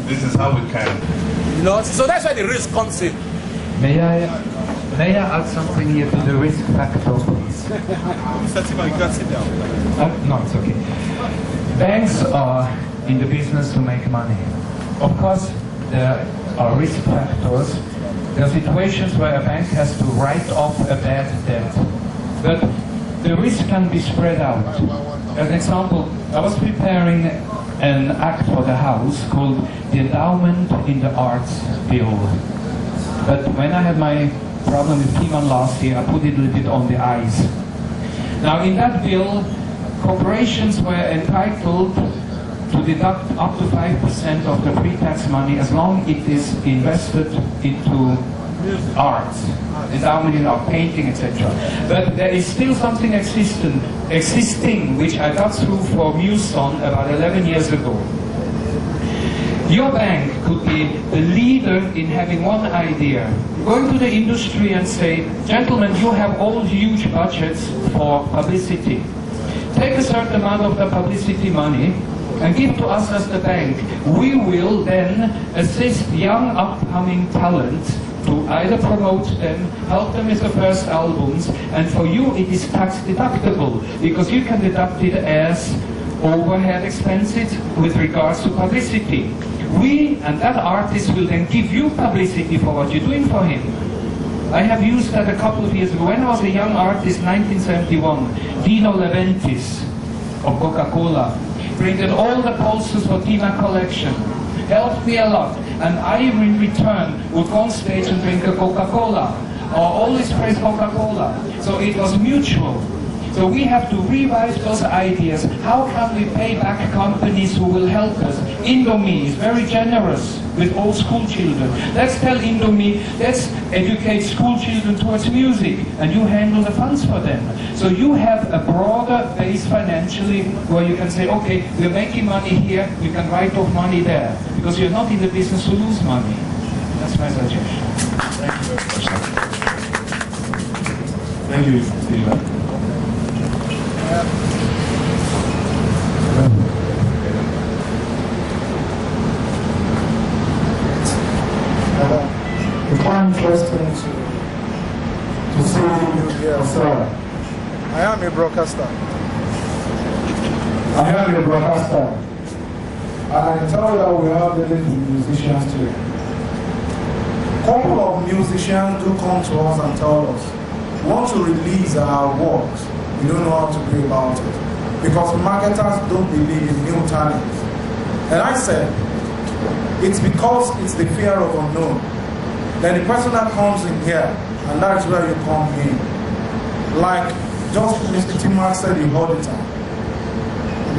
this is how we can. You know, so that's why the risk comes in. May I add something here to the risk factor, please? No, it's okay. Banks are in the business to make money. Of course, there are risk factors. There are situations where a bank has to write off a bad debt. But the risk can be spread out. As an example, I was preparing an act for the house called the Endowment in the Arts Bill. But when I had my problem with Timan last year, I put it a little bit on the ice. Now in that bill, corporations were entitled to deduct up to 5% of the pre-tax money as long as it is invested into arts, endowment in art, painting, etc. But there is still something existing which I got through for Muson about 11 years ago. Your bank could be the leader in having one idea. Going to the industry and say, gentlemen, you have all huge budgets for publicity. Take a certain amount of the publicity money and give to us as the bank. We will then assist young upcoming talent to either promote them, help them with the first albums, and for you it is tax deductible, because you can deduct it as overhead expenses with regards to publicity. We and that artist will then give you publicity for what you're doing for him. I have used that a couple of years ago. When I was a young artist, 1971, Dino Leventis of Coca-Cola printed all the posters for Tina collection. Helped me a lot, and I in return would go on stage and drink a Coca-Cola, or always praise Coca-Cola. So it was mutual. So we have to revise those ideas. How can we pay back companies who will help us? Indomie is very generous with all school children. Let's tell Indomie, let's educate school children towards music, and you handle the funds for them. So you have a broader base financially where you can say, okay, we're making money here, we can write off money there, because you're not in the business to lose money. That's my suggestion. Thank you very much. Thank you, Stephen. It's quite interesting to see you here, sir. I am a broadcaster. I am a broadcaster. And I tell you that we have many musicians too. A couple of musicians do come to us and tell us, we want to release our works. We don't know how to go about it. Because marketers don't believe in new talent. And I said, it's because it's the fear of unknown. Then the person that comes in here, and that's where you come in. Like just Mr. T. Mark said all the time.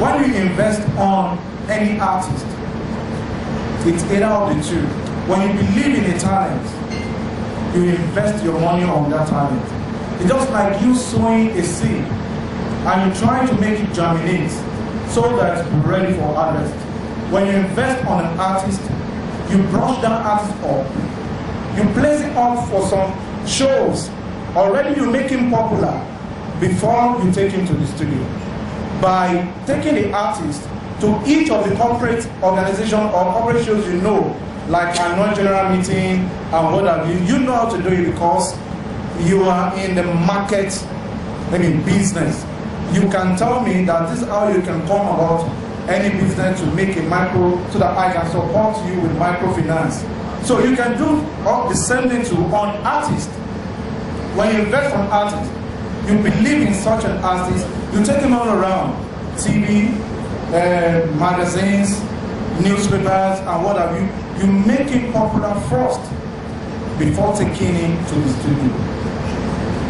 When you invest on any artist, it's either of the two. When you believe in a talent, you invest your money on that talent. It's just like you sowing a seed, and you're trying to make it germinate so that it's ready for harvest. When you invest on an artist, you brush that artist up. You place it up for some shows. Already you make him popular before you take him to the studio. By taking the artist to each of the corporate organizations or corporate shows you know, like annual general meeting and what have you, you know how to do it because you are in the market, business. You can tell me that this is how you can come about any business to make a micro, so that I can support you with microfinance. So you can do all the same thing to an artist. When you invest on artists, you believe in such an artist, you take him all around, TV, magazines, newspapers, and what have you. You make him popular first before taking him to the studio.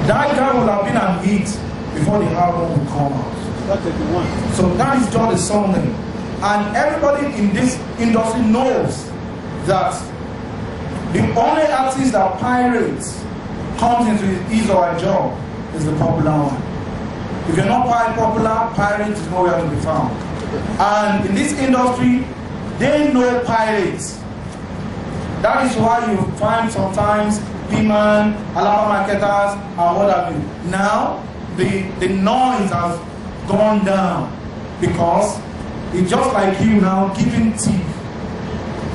That guy will have been an hit before the album will come out. So that is just a something. And everybody in this industry knows that the only artist that pirates comes into his or her job is the popular one. If you're not popular, pirate is nowhere to be found. And in this industry, they know pirates. That is why you find sometimes P-Man, Alaba marketers, and what have you. Now, the noise has gone down because it's just like you now giving tip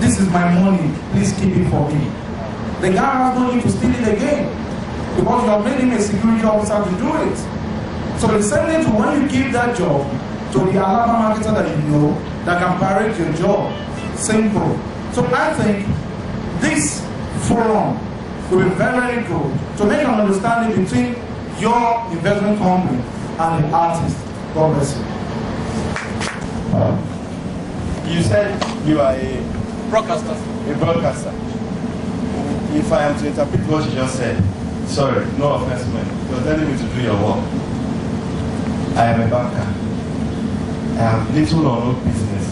this is my money, please keep it for me. The guy has no need to steal it again because you have made him a security officer to do it. So the same thing to when you give that job to the Alaba marketer that you know that can parade your job. Simple. So I think this forum will be very, very good to make an understanding between your investment company and the artist. God bless you. You said you are a Broadcaster. broadcaster. If I am to interpret what you just said, sorry, no offense, man. You're telling me to do your work. I am a banker. I have little or no business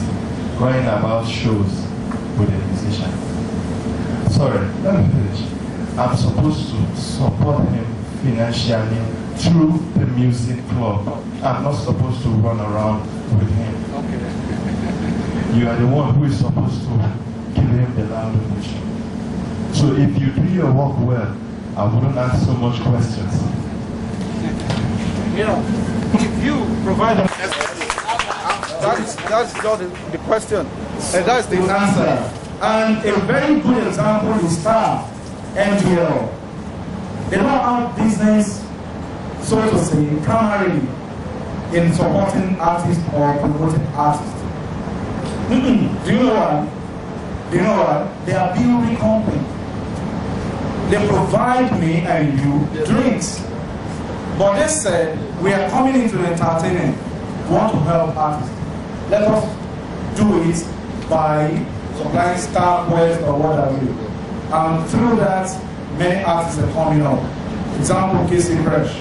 going about shows with a musician. Sorry, let me finish. I'm supposed to support him financially through the music club. I'm not supposed to run around with him. Okay. You are the one who is supposed to give him the loud donation. So if you do your work well, I wouldn't ask so much questions. You know, if you provide them, that's just the question, and that's the answer. And a very good example is Star, NGL. They don't have business, so to say, primarily in supporting artists or promoting artists. Do you know what? Do you know what? They are building company. They provide me and you drinks. But they said, we are coming into entertainment. We want to help artists. Let us do it by supplying Star Quest or what have you. And through that, many artists are coming up. Example, Casey Fresh.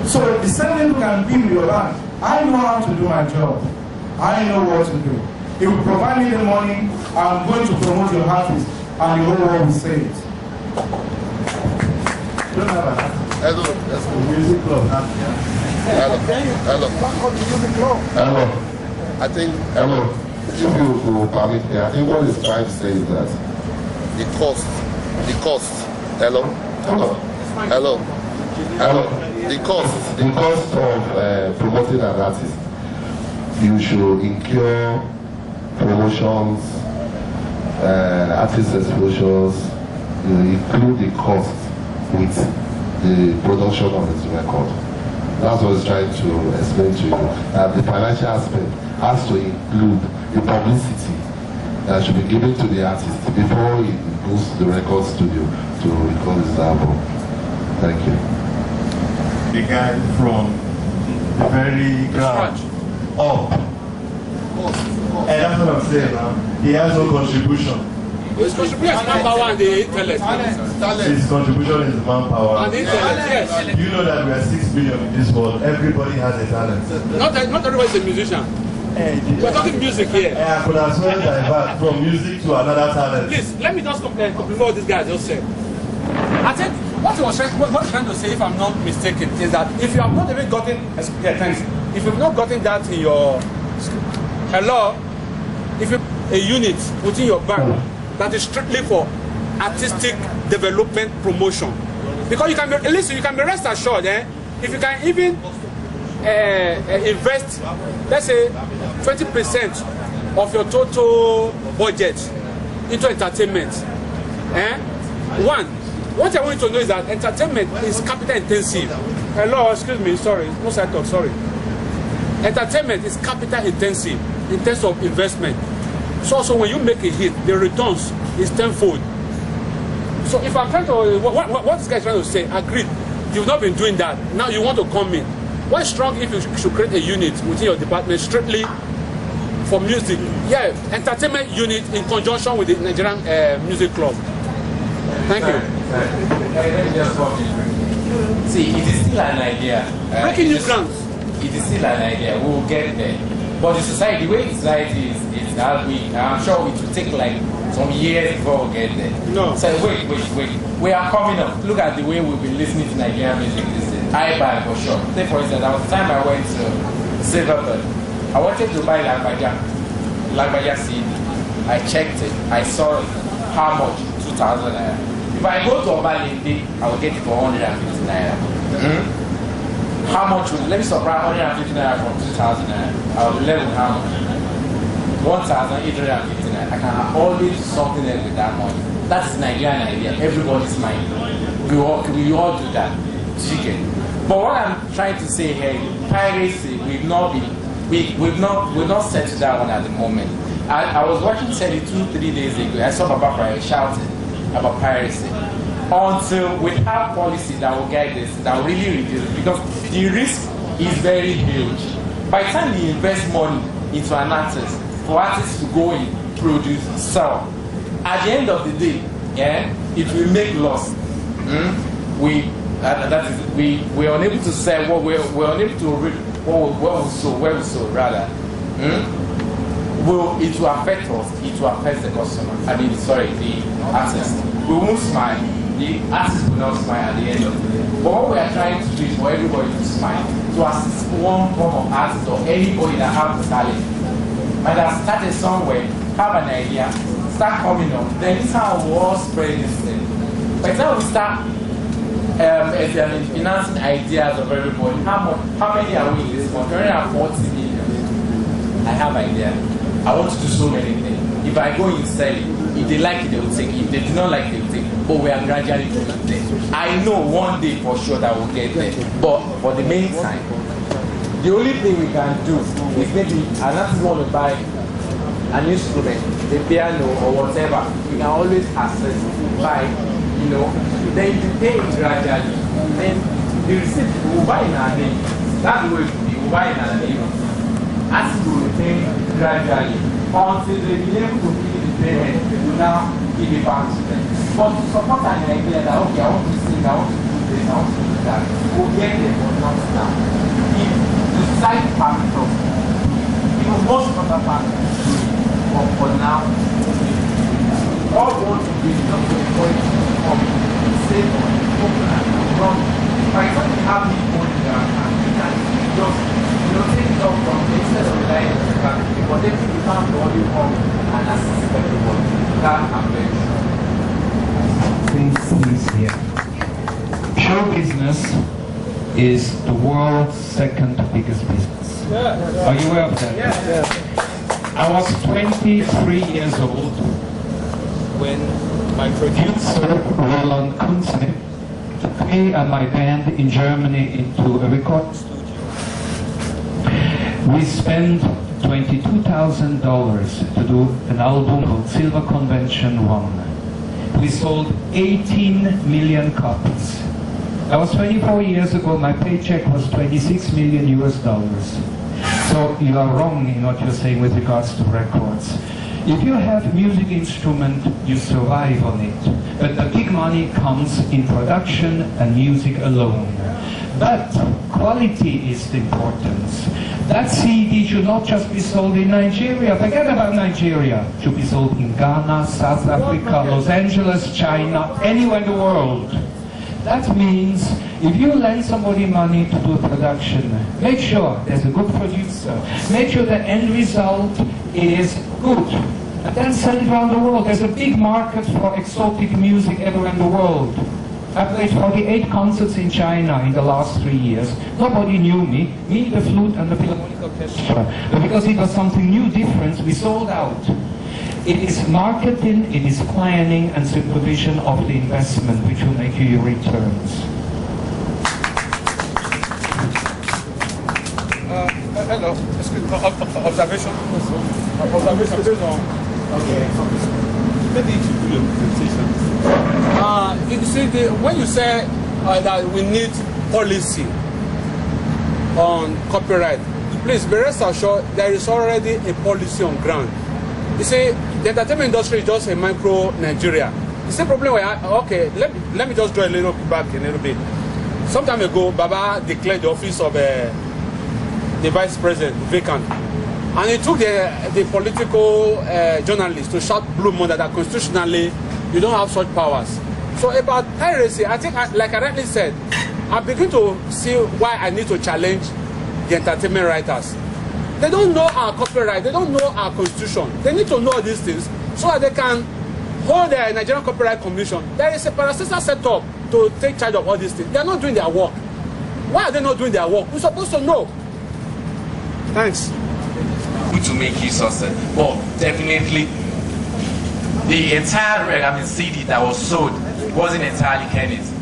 So the same thing you can be with your band. I know how to do my job. I know what to do. If you provide me the money, I'm going to promote your artist, and the whole world will say it. Hello. Music club. Hello. I think, if you will permit me, I think what he's trying to say is that the cost, hello, the cost of promoting an artist, you should incur promotions, artist exposures, you include the cost with the production of his record. That's what he's trying to explain to you. The financial aspect has to include the publicity that should be given to the artist before he goes to the record studio to record his album. Thank you. The guy from the very ground up. And that's what I'm saying now. He has no contribution. His contribution is manpower and the intellect. His contribution is manpower. And the intellect, yes. You know that we are 6 billion in this world. Everybody has a talent. Not everybody is a musician. We're talking music here. I could as well divert from music to another talent. Please, let me just compliment what this guy just said. I think what he was trying to say, if I'm not mistaken, is that if you have not even gotten, if you've not gotten that in your, if you a unit within your bank that is strictly for artistic development promotion, because you can be, listen, you can be rest assured, if you can even invest, let's say 20% of your total budget into entertainment. What I want you to know is that entertainment is capital intensive. Excuse me, sorry, no side talk, sorry. Entertainment is capital intensive in terms of investment. So also when you make a hit, the returns is tenfold. So if I'm trying to, what this guy is trying to say, agreed, you've not been doing that, now you want to come in. What's strong if you should create a unit within your department strictly for music? Yeah, entertainment unit in conjunction with the Nigerian music club. Thank you. See, it is still an idea. Breaking new ground. It is still an idea. We will get there. But the society, the way society is that weak, I'm sure it will take like some years before we get there. No. So wait. We are coming up. Look at the way we've been listening to Nigerian music these days. I buy for sure. Say for instance, there was a time I went to Silverberg. I wanted to buy Lagbaja CD. I checked it. I saw it. How much? 2,000 naira. If I go to Obalinde, I will get it for 150 naira. How much would, let me subtract 150 naira from 2,000 naira. I will be left with how much? 1,859. I can always do something else with that money. That is Nigerian idea. Everybody's mind. We all do that. Chicken. But what I'm trying to say here, piracy, we've not settled that one at the moment. I was watching Telly 2-3 days ago. I saw Baba Prayer shouting about piracy. Until we have policy that will guide this, that will really reduce it, because the risk is very huge. By the time you invest money into an artist, for artists to go in, produce, sell, at the end of the day, yeah, it will make loss. We're unable to sell what we're unable to read where we sold rather. It will affect us. It will affect the customer. I mean, sorry, the artist. We won't smile. The artist will not smile at the end of the day. But what we are trying to do is for everybody to smile, to assist one form of artist or anybody that has the talent. Might have started somewhere, have an idea, start coming up. Then this is how we all spread this thing. By the time we start financing ideas of everybody, how many are we in this one? 340 million. I have idea. I want to do so many things. If I go and sell it, if they like it, they will take it. If they do not like it, they will take it. But we are gradually going there. I know one day for sure that we'll get there. But for the meantime, the only thing we can do is maybe an artist want to buy an instrument, a piano or whatever. We can always access, buy, you know. Then you pay it gradually. Then the receipt we will buy in our name. That's the way it will be. We will buy in our name. As we will pay gradually until they be able to give the payment, we will now give it back to them. But to support an idea that, okay, I want to sing, I want to do this, I want to do that, we'll get there, but not now. If the society permits us, even most other partners do it, but for now, all we want to do is not to encourage you to come, save money, open and run. For example, have this money there, and you can just take it off from instead of relying on the family, but then you can't only come and assist everybody. That I'm very sure. Things here. Show business is the world's second biggest business. Are you aware of that? Yeah. I was 23 years old when my producer, Roland Kunze, took me and my band in Germany into a recording studio. We spent $22,000 to do an album called Silver Convention 1. We sold 18 million copies. That was 24 years ago. My paycheck was 26 million US dollars. So you are wrong in what you're saying with regards to records. If you have a music instrument, you survive on it. But the big money comes in production and music alone. But quality is the importance. That CD should not just be sold in Nigeria. Forget about Nigeria. It should be sold in Ghana, South Africa, Los Angeles, China, anywhere in the world. That means if you lend somebody money to do a production, make sure there's a good producer. Make sure the end result is good. And then sell it around the world. There's a big market for exotic music everywhere in the world. I played 48 concerts in China in the last 3 years. Nobody knew me the flute and the Philharmonic Orchestra. But because it was something new, different, we sold out. It is marketing, it is planning and supervision of the investment which will make you your returns. Hello, observation. Okay. Maybe you should do your presentation. You see, when you say that we need policy on copyright, please be rest assured there is already a policy on ground. You see, the entertainment industry is just a micro Nigeria. The same problem where, okay, let me just go a little back a little bit. Some time ago, Baba declared the office of the vice president vacant. And it took the political journalists to shout blue moon that constitutionally you don't have such powers. So about piracy, I think, like I rightly said, I begin to see why I need to challenge the entertainment writers. They don't know our copyright, they don't know our constitution. They need to know these things so that they can hold the Nigerian Copyright Commission. There is a parastatal set up to take charge of all these things. They are not doing their work. Why are they not doing their work? We're supposed to know. Thanks. Which to make you success. But definitely, the entire CD that was sold wasn't entirely Kenny's.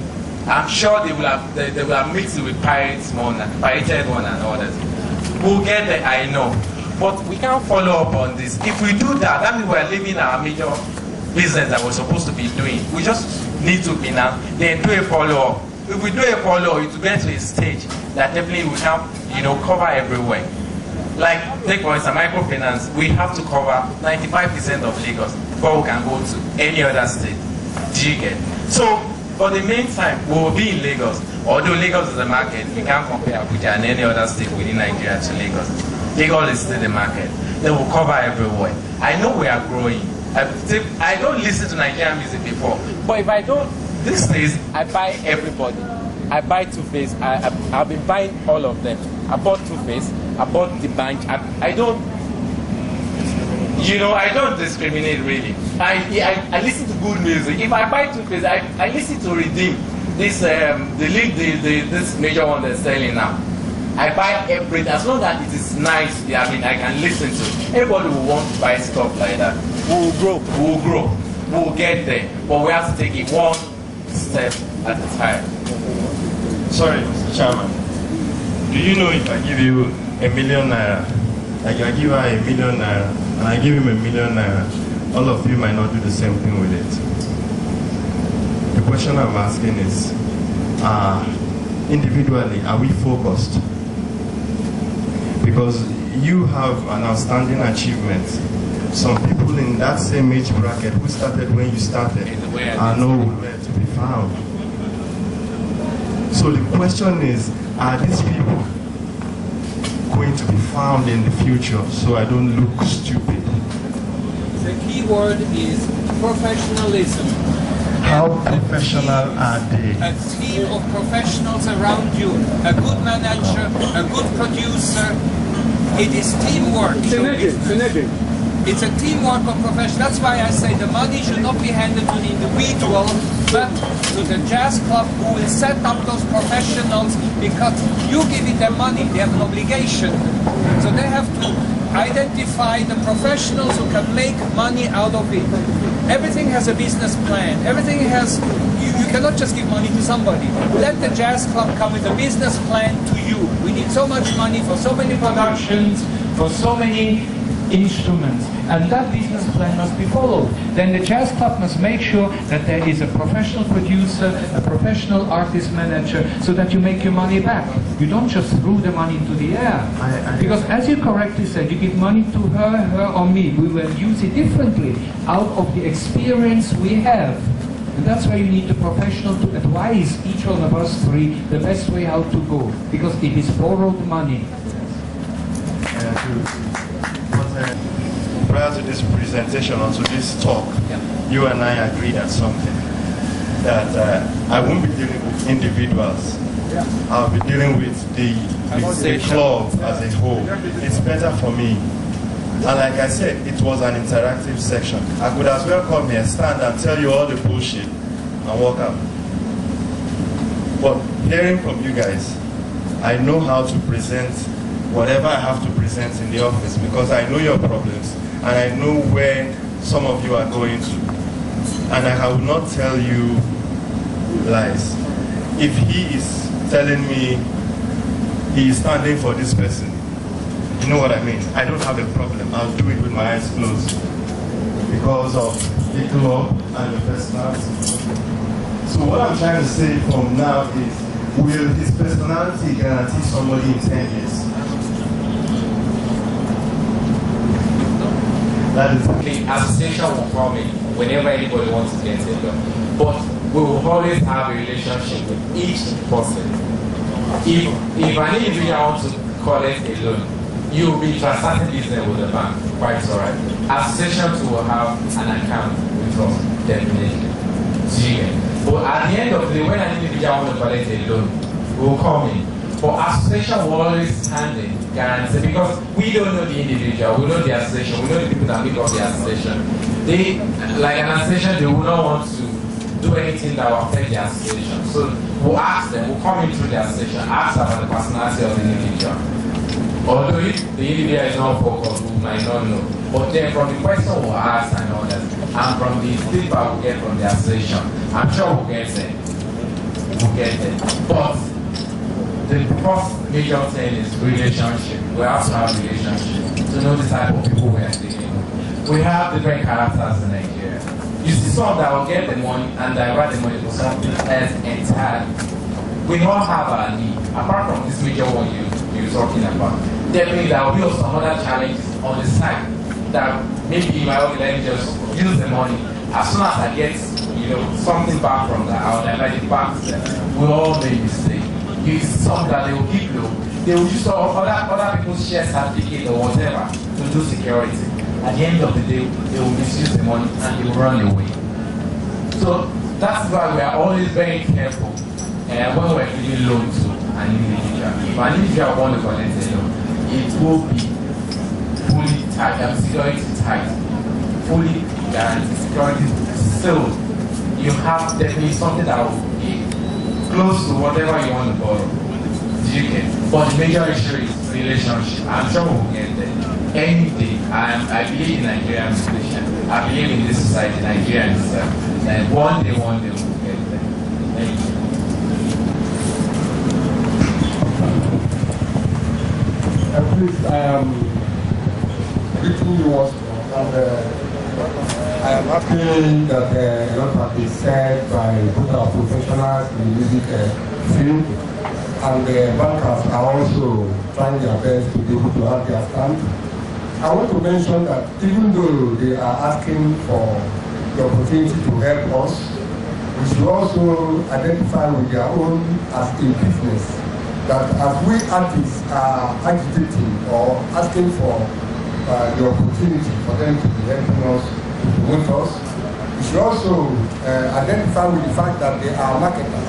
I'm sure they will have mixed it with pirated one and others. We'll get there, I know. But we can't follow up on this. If we do that, that means we're leaving our major business that we're supposed to be doing. We just need to be now, then do a follow-up. If we do a follow-up, it will get to a stage that definitely we can, cover everywhere. Like, take for instance, microfinance, we have to cover 95% of Lagos before we can go to any other state. Do you get? So, for the meantime, we will be in Lagos. Although Lagos is a market, we can't compare Abuja and any other state within Nigeria to Lagos. Lagos is still the market. They will cover everywhere. I know we are growing. I don't listen to Nigerian music before, but if I don't, these days, I buy everybody. I buy Two-Face. I've been buying all of them. I bought Two-Face. I bought the Bank. I don't discriminate really. I listen to good music. If I buy Two-Face, I listen to Redeem. This this major one they're selling now. I buy everything as long as it is nice. I can listen to it. Everybody will want to buy stuff like that. We will grow. We will get there. But we have to take it one step at a time. Sorry, Mr. Chairman. Do you know if I give you $1 million, like I give her $1 million, and I give him $1 million, all of you might not do the same thing with it? The question I'm asking is, individually, are we focused? Because you have an outstanding achievement. Some people in that same age bracket who started when you started are nowhere to be found. So the question is, are these people going to be found in the future so I don't look stupid? The key word is professionalism. How professional are they? A team of professionals around you, a good manager, a good producer. It is teamwork. It's a teamwork of professionals. That's why I say the money should not be handed to the individual, but to the jazz club who will set up those professionals, because you give it their money, they have an obligation. So they have to identify the professionals who can make money out of it. Everything has a business plan. Everything has, you cannot just give money to somebody. Let the jazz club come with a business plan to you. We need so much money for so many productions, for so many instruments, and that business plan must be followed. Then the jazz club must make sure that there is a professional producer, a professional artist manager, so that you make your money back. You don't just throw the money into the air. Because as you correctly said, you give money to her or me. We will use it differently out of the experience we have. And that's why you need a professional to advise each one of us three the best way how to go. Because it is borrowed money. Prior to this presentation or to this talk, you and I agreed on something, that I won't be dealing with individuals. I'll be dealing with the club as a whole. It's better for me. And like I said, it was an interactive section. I could as well come here, stand and tell you all the bullshit and walk out. But hearing from you guys, I know how to present whatever I have to present in the office, because I know your problems and I know where some of you are going to. And I will not tell you lies. If he is telling me he is standing for this person, you know what I mean? I don't have a problem. I'll do it with my eyes closed because of the club and the personality. So what I'm trying to say from now is, will his personality guarantee somebody in 10 years? That is the association will come in whenever anybody wants to get it done. But we will always have a relationship with each person. If an individual wants to collect a loan, you will be transacting business with the bank, quite alright. Associations will have an account with us, definitely. But at the end of the day, when an individual wants to collect a loan, we will come in. But association will always stand in guarantee, because we don't know the individual, we know the association, we know the people that make up the association. They, like an association, they will not want to do anything that will affect the association. So we'll ask them, we'll come in through the association, ask about the personality of the individual. Although if the individual is not focused, we might not know. But then from the question we ask and all that, and from the feedback we get from the association, I'm sure we'll get there. We'll get there. But the first major thing is relationship. We have to have relationship to know the type of people we are dealing with. We have different characters in Nigeria. You see some that will get the money and divert the money for something else entirely. We all have our need, apart from this major one you're talking about. Definitely there will be some other challenges on the side that maybe you might want to let me just use the money. As soon as I get something back from that, I'll divert it back to them. We all make mistakes. You see some that they will keep low. They will use other people's share certificate or whatever to do security. At the end of the day, they will misuse the money and they will run away. So that's why we are always very careful when we're giving loan to an individual. If an individual wants to collect a loan, it will be fully tight, security tight, fully guaranteed, security sealed. You have definitely something that will be close to whatever you want to borrow. You get. But the major issue is relationship. I'm sure we'll get there. Any day, I believe in Nigerian solution. I believe in this society, Nigerians. And one day we'll get there. Thank you. Please, I am greeting you once more, and I am happy that a lot has been said by both our professionals in the music field, and the bankers are also trying their best to be able to have their stand. I want to mention that even though they are asking for the opportunity to help us, we should also identify with their own as a business. That as we artists are agitating or asking for the opportunity for them to be helping us, to promote us, we should also identify with the fact that they are marketers,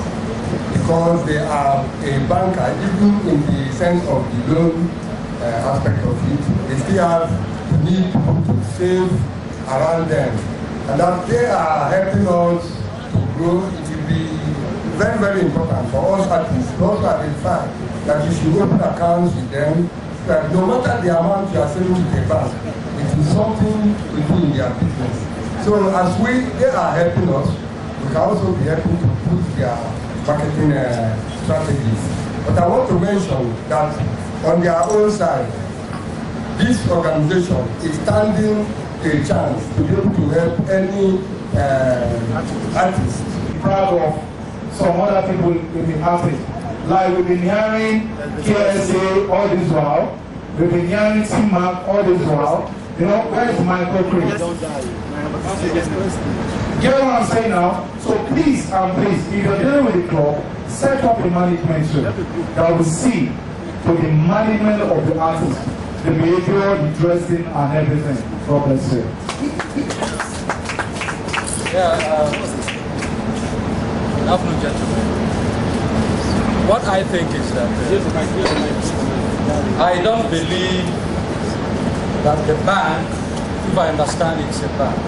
because they are a banker, even in the sense of the loan aspect of it. They still have to need people to save around them, and that they are helping us to grow. It will be very, very important for us artists to also identify that you should open accounts with them, that no matter the amount you are saving with the bank, it is something to do in their business. So as they are helping us, we can also be helping to put their marketing strategies. But I want to mention that on their own side, this organization is standing a chance to be able to help any artist. Proud of some other people in the artist. Like we've been hearing KSA all this while, we've been hearing T-Mark all this while. You know, where's Michael Chris? Get what I'm saying now? So please and please, if you're dealing with the club, set up a management so that will see to the management of the artist, the behavior, the dressing, and everything. God bless you. Afternoon, gentlemen. What I think is that I don't believe that the bank, if I understand it's a bank,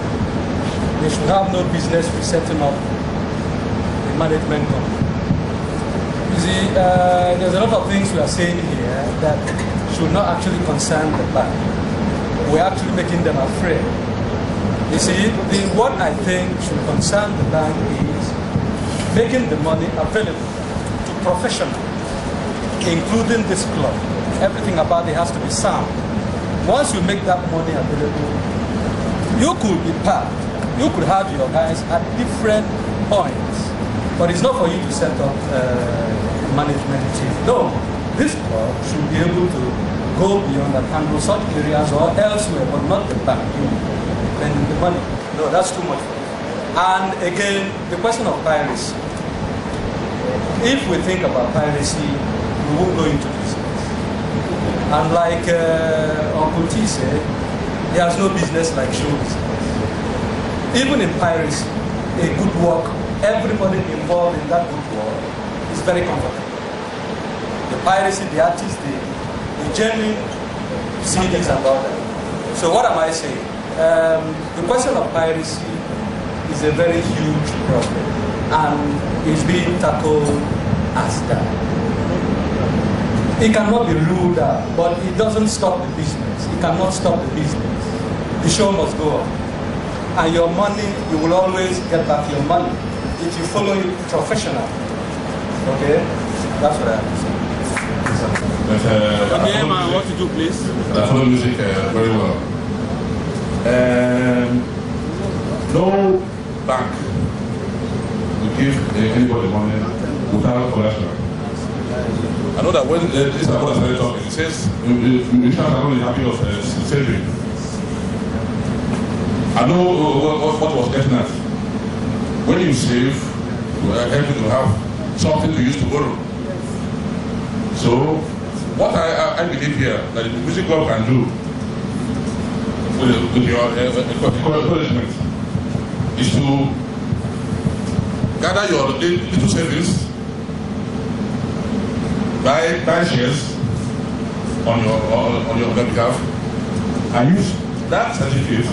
they should have no business with setting up a management company. You see, there's a lot of things we are saying here that should not actually concern the bank. We're actually making them afraid. You see, what I think should concern the bank is making the money available to professionals, including this club. Everything about it has to be sound. Once you make that money available, you could be part. You could have your guys at different points, but it's not for you to set up management team. No, this club should be able to go beyond and handle such areas or elsewhere, but not the bank. Then the money. No, that's too much. And again, the question of piracy. If we think about piracy, we won't go into business. And like Uncle T said, he has no business like show business. Even in piracy, a good work, everybody involved in that good work is very comfortable. The piracy, the artists, the genuine CDs about that. So what am I saying? The question of piracy is a very huge problem, and is being tackled as that. It cannot be ruled out, but it doesn't stop the business. It cannot stop the business. The show must go on. And your money, you will always get back your money if you follow it professionally. Okay? That's what I have to say. What to do, please? I follow music very well. No bank will give anybody money without collateral. I know that when this is what I started talking, it says musicians are only happy of saving. I know what was getting at. When you save, you are able to have something to use to borrow. So, what I believe here that the music club can do with your encouragement is to gather your little savings, buy shares on your behalf, and use that certificate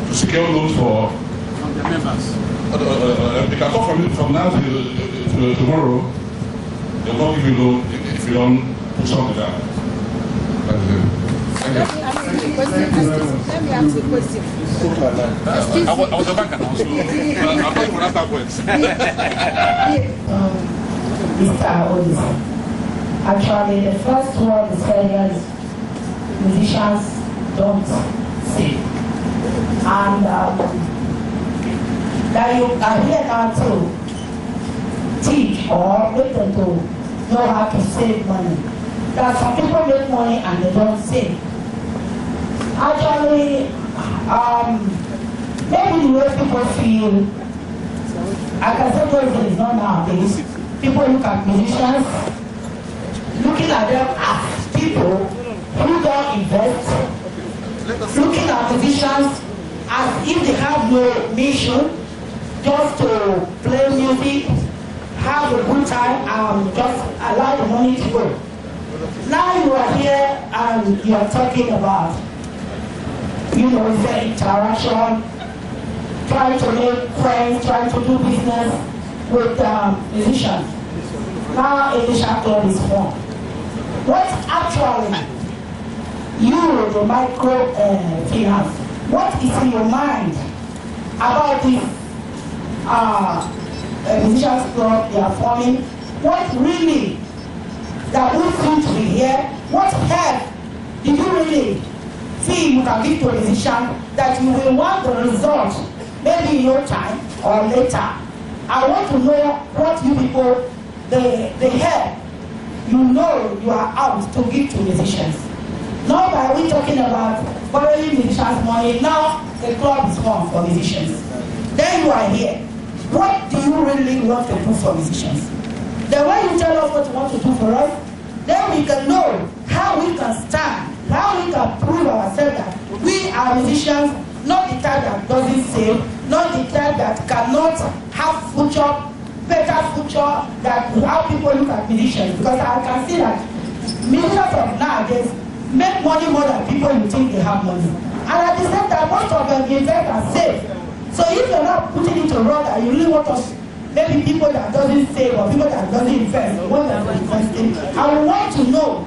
to secure loans for the members. They can come from now to tomorrow. They will not give you loan if you don't put something down. That's it. Thank you. Let me ask a question. I was a banker now, so I'm not going to that points. Mr. Odis, actually, the first word is failure. Musicians don't sing. And that you are here now to teach or make them to know how to save money. That some people make money and they don't save. Actually, maybe the way people feel, I can say it's not nowadays. People look at musicians, looking at them as people who don't invest, looking at musicians as if they have no mission, just to play music, have a good time, and just allow the money to go. Now you are here and you are talking about, the interaction, trying to make friends, trying to do business with musicians. Now a musician club is formed. What actually, you, the microfinance, what is in your mind about this musicians club they are forming? What really that we seem to be here? What help did you really see you can give to a musician that you will want the result maybe in no time or later? I want to know what you people, the help you know you are out to give to musicians. Now by we talking about borrowing musicians' money, now the club is formed for musicians. Then you are here. What do you really want to do for musicians? Then when you tell us what you want to do for us, then we can know how we can stand, how we can prove ourselves that we are musicians, not the type that doesn't save, not the type that cannot have future, better future, that how people look at musicians. Because I can see that musicians of nowadays make money more than people who think they have money. And at the same time, most of them invest and save. So if you're not putting it to road and you really want us, maybe people that doesn't save or people that doesn't invest, or what that are investing, I would want to know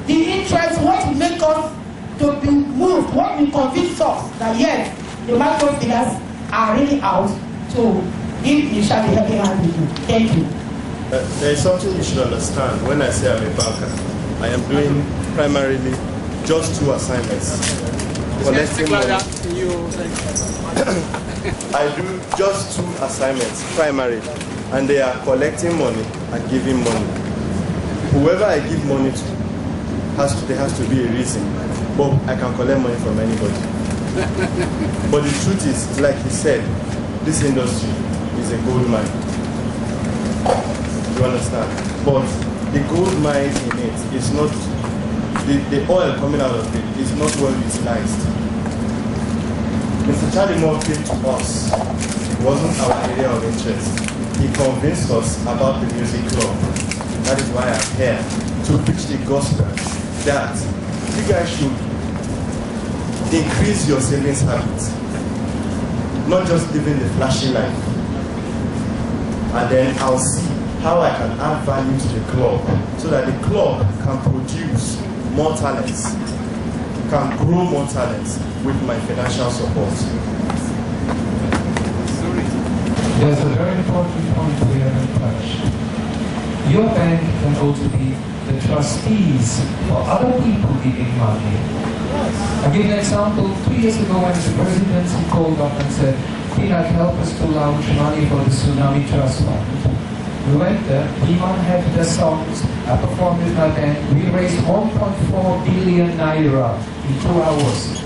the interest, what will make us to be moved, what will convince us that yes, the microfinance are really out to give musicians a helping hand with you. Thank you. There is something you should understand. When I say I'm a banker, I am doing primarily just 2 assignments. Collecting money. I do just 2 assignments primarily, and they are collecting money and giving money. Whoever I give money to, there has to be a reason. But I can collect money from anybody. But the truth is, like he said, this industry is a gold mine. You understand? But the gold mine in it is not, the oil coming out of it is not well utilized. Mr. Charlimo came to us. It wasn't our area of interest. He convinced us about the music club. That is why I'm here, to preach the gospel that you guys should increase your savings habits, not just living the flashy life. And then I'll see how I can add value to the club so that the club can produce more talents, can grow more talents with my financial support. There's a very important point we haven't touched. Your bank can also be the trustees for other people giving money. I'll give you an example. 2 years ago when the presidency called up and said, "Can help us to launch money for the Tsunami Trust Fund?" We went there, Iman had the songs, I performed with my band, we raised 1.4 billion naira in 2 hours.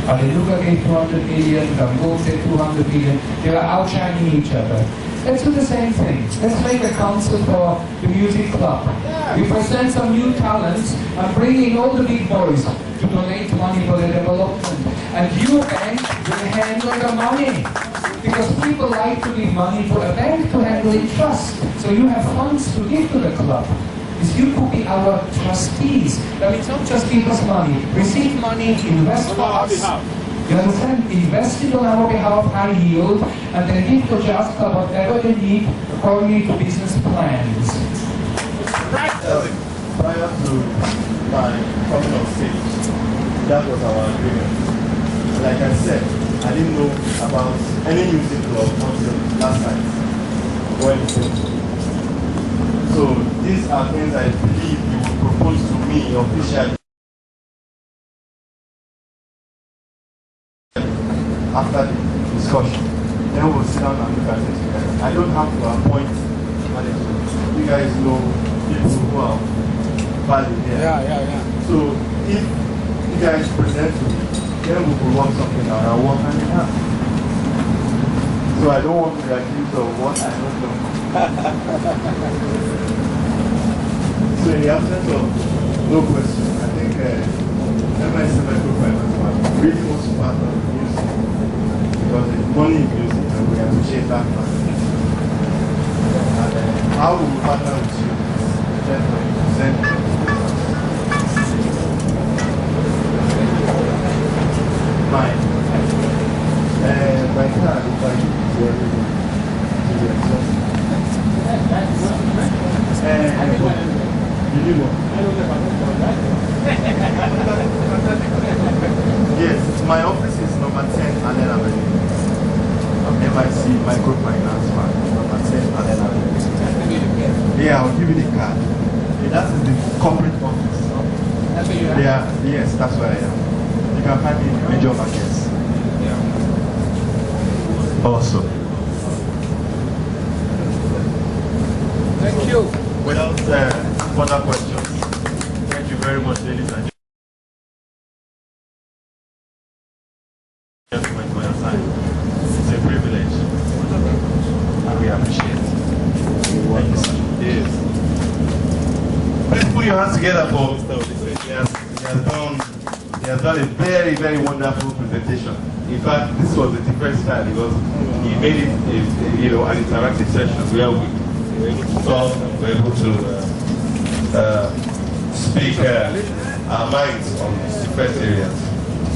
Aleluga gave 200 million, Gambo gave 200 million, they were outshining each other. Let's do the same thing. Let's make a concert for the music club. We present some new talents and bring in all the big boys to donate money for the development. And you, bank, will handle the money. Because people like to give money to a bank to handle in trust. So you have funds to give to the club. Because you could be our trustees. That means not just give us money. Receive money, invest for us. You understand? Invest it on our behalf, high yield, and then give to Jazz Club whatever they need according to business plans. Prior to my coming on stage, that was our agreement. Like I said, I didn't know about any music club until last night when it came. So these are things I believe you will propose to me officially after the discussion. Then we'll sit down and look at it together. I don't have to appoint management. You guys know people who are valid here. Yeah. So if you guys present to me, then we will work something out. I'll work hand in hand. So I don't want to be accused of what I don't know. So in the absence of no question, I think NMC microfinance was really most part of the music because it's money in music and we appreciate that part. And how will we partner with you? Mine. My card, if I give it to everyone, yes, my office is number 10 Allen Avenue. MIC Microfinance Bank, number 10 Allen Avenue. Yeah, I'll give you the card. That is the corporate office. Yeah, yes, that's where I am. You can find me in major markets. Also. Thank you. Without further questions, thank you very much, ladies and gentlemen, for your time. It's a privilege, and we appreciate it. Thank you, sir. Yes. Please put your hands together for Mr. Odise. He has done a very, very wonderful presentation. In fact, this was the first time because he made it, an interactive session where we were able to talk, we were able to speak our minds on different areas.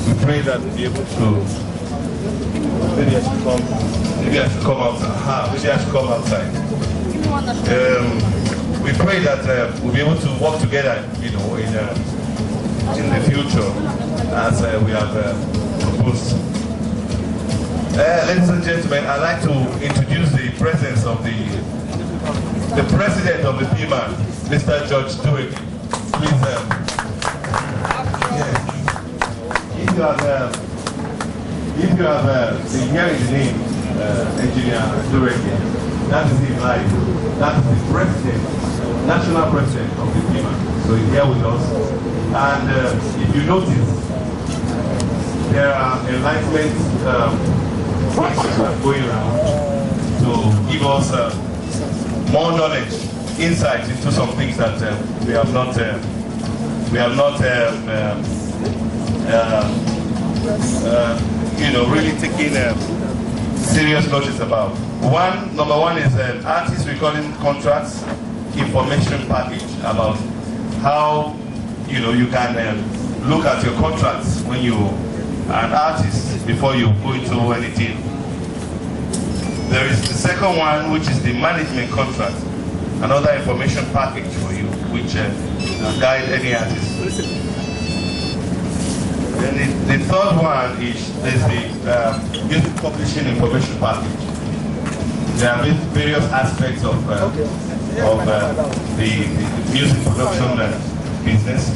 We pray that we'll be able to, maybe I should come outside. We pray that we'll be able to work together, in the future as we have proposed. Ladies and gentlemen, I'd like to introduce the presence of the president of the PMAN, Mr. George Dewey. Please, if you have been hearing the name, Engineer Dewey, that is his life. That is the president, national president of the PMAN. So he's here with us. And if you notice, there are enlightenment going around to give us more knowledge, insight into some things that we have not really taken serious notice about. Number one is artist recording contracts information package about how you can look at your contracts when you are an artist before you go into anything. There is the second one, which is the management contract, another information package for you, which guide any artist. Then the third one is the music publishing information package. There are various aspects of the music production business.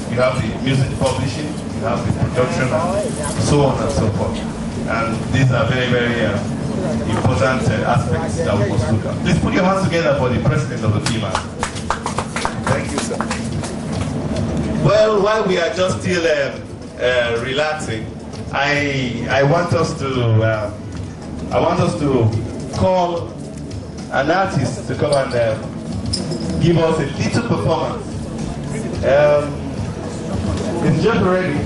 You have the music publishing, you have the production, and so on and so forth. And these are very, very important aspects that we must look at. Please put your hands together for the president of the FEMA. Thank you, sir. Well, while we are just still relaxing, I want us to call an artist to come and give us a little performance. It's just ready.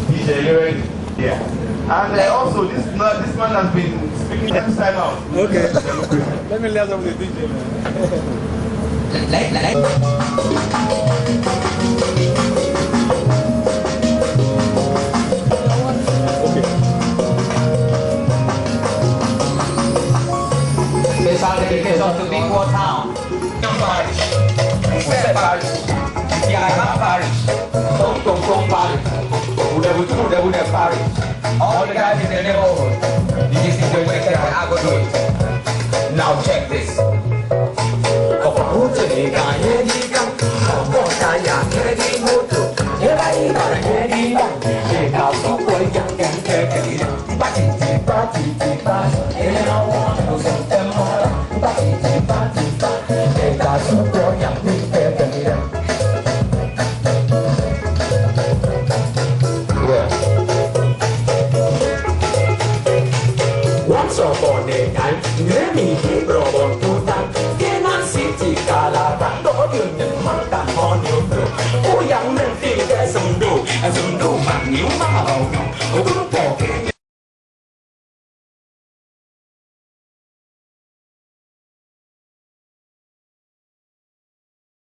DJ, you ready? Yeah. And also, this man has been speaking this time out. Okay. Let me let them with the DJ. It's our dedication to Big War Town. Parish. Set Parish. Yahama Parish. Tom Parish. Uda Parish. All the guys in the neighborhood. This is the way that I go do it. Now check this. Once upon a time, Nemi Hebron Putan, Kenan City, Calabar, Dorian, and Martin on your blue. Oh, young men think there's some do, and some do, but you know,